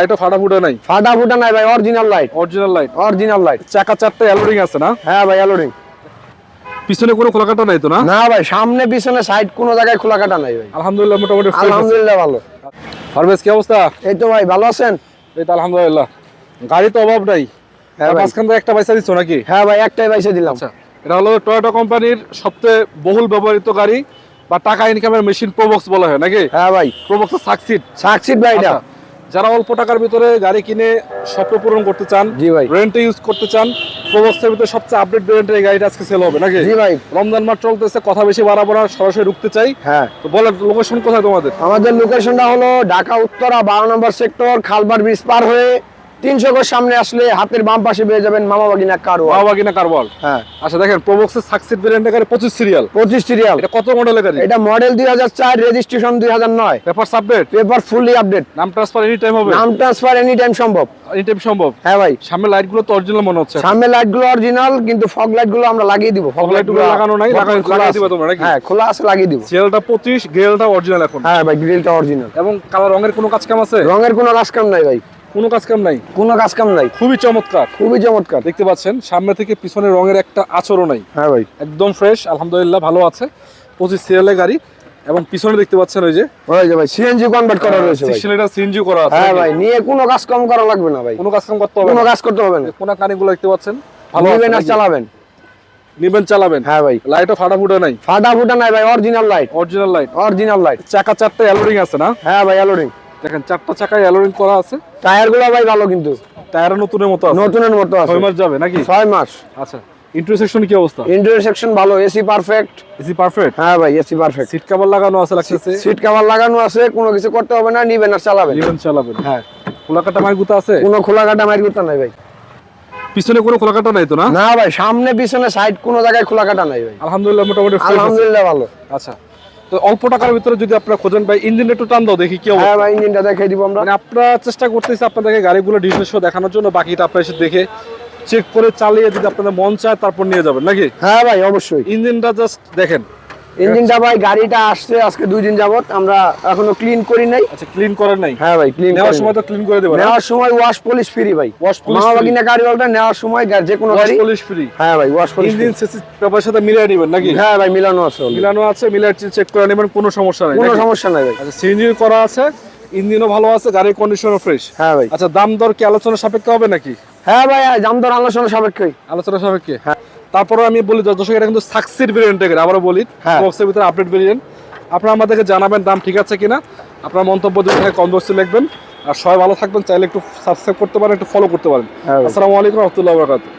এটা ফাটাফুটা নাই, ফাটাফুটা নাই ভাই, original light, original light, original light. চাকা চারটে অ্যালোরিং আছে না? হ্যাঁ ভাই, অ্যালোরিং। পিছনে কোনো খোলাকাটা নাই তো না? না ভাই, সামনে পিছনে সাইড কোনো জায়গায় খোলা কাটা নাই ভাই। আলহামদুলিল্লাহ মোটামুটি আলহামদুলিল্লাহ ভালো। পারভেজ কি অবস্থা? এই তো ভাই, ভালো আছেন? এই তো আলহামদুলিল্লাহ। গাড়ি তো অভাব নাই, হ্যাঁ ভাই। মাঝখান থেকে একটা পয়সা দিচ্ছ নাকি? হ্যাঁ ভাই, একটাই পয়সা দিলাম। আচ্ছা, এটা হলো টয়োটা কোম্পানির সবচেয়ে বহুল ব্যবহৃত গাড়ি বা টাকা ইনকামের মেশিন প্রোবক্স বলা হয় নাকি? হ্যাঁ ভাই, প্রোবক্স সাকসিড। সাকসিড ভাই এটা। যারা অল্প টাকার ভিতরে গাড়ি কিনে স্বপ্ন পূরণ করতে চান, জি ভাই, রেন্টে ইউজ করতে চান, প্রোবক্সের ভিতরে সবচেয়ে আপডেট ভেরিয়েন্টের এই গাড়িটা আজকে সেল হবে নাকি? জি ভাই। রমজান মাস চলতেছে, কথা বেশি বাড়াবো না, সরাসরি ঢুকতে চাই। হ্যাঁ, তো বলেন লোকেশন কোথায় তোমাদের? আমাদের লোকেশনটা হলো ঢাকা উত্তরা 12 নম্বর সেক্টর, খালবাট ব্রিজ পার হয়ে 300 গজ সামনে আসলে হাতের বাম পাশে পেয়ে যাবেন মামা বাগিনা কার ওয়াল। মামা বাগিনা কার ওয়াল। হ্যাঁ। আচ্ছা দেখেন, প্রোবক্সের সাকসিড ভেরিয়েন্টের গাড়ি 25 সিরিয়াল। 25 সিরিয়াল। এটা কত মডেলের গাড়ি? এটা model 2004, registration 2009। Paper update, paper fully update. নাম ট্রান্সফার এনি টাইম হবে? নাম ট্রান্সফার এনি টাইম সম্ভব। এনি টাইম সম্ভব। হ্যাঁ ভাই। সামনে লাইট গুলো তো অরিজিনাল মনে হচ্ছে। সামনে লাইট গুলো অরিজিনাল, কিন্তু ফগ লাইট গুলো আমরা লাগিয়ে দিব। ফগ লাইট গুলো লাগানো নাই, লাগিয়ে দিবা তোমরা নাকি? হ্যাঁ, খোলা আছে, লাগিয়ে দিব। সিরিয়ালটা 25, গ্রিলটা অরিজিনাল এখন। হ্যাঁ ভাই, গ্রিলটা অরিজিনাল। এবং কালার রঙের কোনো কাজ কাম আছে? রঙের কোনো কাজ কাম নাই ভাই, কোনো কাজ কাম নাই, কোনো কাজ কাম নাই। খুবই চমৎকার, খুবই চমৎকার। দেখতে পাচ্ছেন সামনে থেকে পিছনে রঙের একটা আচরও নাই। হ্যাঁ ভাই, একদম ফ্রেশ, আলহামদুলিল্লাহ ভালো আছে। 25 সিরিয়ালের গাড়ি এবং পিছনে দেখতে পাচ্ছেন ওই যে ভাই সিএনজি কনভার্ট করা রয়েছে ভাই। 6 লিটার সিএনজি করা আছে। হ্যাঁ ভাই, নিয়ে কোনো কাজ কম করা লাগবে না ভাই, কোনো কাজ কাম করতে হবে কোনো না, কাজ করতে হবে না। কোনা কানিগুলো দেখতে পাচ্ছেন ভালো আছে। নিবেন আর চালাবেন। নিবেন চালাবেন। হ্যাঁ ভাই, লাইটও ফাটাফুটা নাই, ফাটাফুটা নাই ভাই, original light, original light, original light. চাকা চারটে অ্যালোরিং আছে না? হ্যাঁ ভাই, অ্যালোরিং। দেখেন চারটা চাকায় অ্যালোরিং করা আছে। টায়ার গুলো ভাই ভালো, কিন্তু টায়ার নতুনের মতো আছে, নতুনের মতো আছে। 6 মাস যাবে নাকি? 6 মাস। আচ্ছা, ইন্টেরিয়র সেকশন কি অবস্থা? ইন্টেরিয়র সেকশন ভালো, এসি পারফেক্ট। AC perfect? হ্যাঁ ভাই, এসি পারফেক্ট। সিট কভার লাগানো আছে লাগতেছে। সিট কভার লাগানো আছে, কোনো কিছু করতে হবে না, নিবেন আর চালাবেন। নিবেন চালাবেন। হ্যাঁ, খোলাকাটা মাইগুতা আছে? কোনো খোলা কাটা মাইর গুতা নাই ভাই। পিছনে কোনো খোলাকাটা নাই তো না? না ভাই, সামনে পিছনে সাইড কোনো জায়গায় খোলা কাটা নাই ভাই। আলহামদুলিল্লাহ মোটামুটি আলহামদুলিল্লাহ ভালো। আচ্ছা, তো অল্প টাকার ভিতরে যদি আপনারা খোঁজেন ভাই, ইঞ্জিন একটু টান দাও দেখি কি অবস্থা। হ্যাঁ ভাই, ইঞ্জিনটা দেখাই দিব আমরা। মানে আপনারা চেষ্টা করতেছি আপনাদেরকে গাড়িগুলো ডিটেইলস শো দেখানোর জন্য, বাকিটা আপনারা এসে দেখে চেক করে চালিয়ে যদি আপনাদের মন চায় তারপর নিয়ে যাবেন নাকি? হ্যাঁ ভাই, অবশ্যই। ইঞ্জিনটা জাস্ট দেখেন। ইঞ্জিনটা ভাই, গাড়িটা আসছে আজকে 2 দিন যাবত, আমরা এখনো ক্লিন করি নাই। আচ্ছা, ক্লিন করেন নাই? হ্যাঁ ভাই, ক্লিন নেওয়ার সময় তো ক্লিন করে দেবেন। নেওয়ার সময় ওয়াশ পলিশ ফ্রি ভাই। ওয়াশ পলিশ মামা বাগিনা গাড়ি ওটা নেওয়ার সময় যে কোনো গাড়ি পলিশ ফ্রি। হ্যাঁ ভাই, ওয়াশ পলিশ। ইঞ্জিন সিসি পেপারের সাথে মিলিয়ে নেবেন নাকি? হ্যাঁ ভাই, মিলানো আছে, মিলানো আছে, মিলিয়ে চেক করে নেবেন, কোনো সমস্যা নাই। কোনো সমস্যা নাই ভাই। আচ্ছা, সিএনজি করা আছে, ইঞ্জিনও ভালো আছে, গাড়ির কন্ডিশনও ফ্রেশ। হ্যাঁ ভাই। আচ্ছা, দাম দর কি আলোচনা সাপেক্ষে হবে নাকি? হ্যাঁ ভাই, দাম দর আলোচনা সাপেক্ষে। আলোচনা সাপেক্ষে। হ্যাঁ, তারপরে আমি বলি দর্শক, এটা কিন্তু সাকসিড ভেরিয়েন্টের গাড়ি, আবারও বলি বক্সের ভিতরে আপডেট ভেরিয়েন্ট। আপনারা আমাদেরকে জানাবেন দাম ঠিক আছে কিনা, আপনার মন্তব্য যদি থাকে কমেন্ট বক্সে লিখবেন। আর সবাই ভালো থাকবেন, চাইলে একটু সাবস্ক্রাইব করতে পারেন, একটু ফলো করতে পারেন। আসসালামু আলাইকুম ওয়া রাহমাতুল্লাহি ওয়া বারাকাতুহু।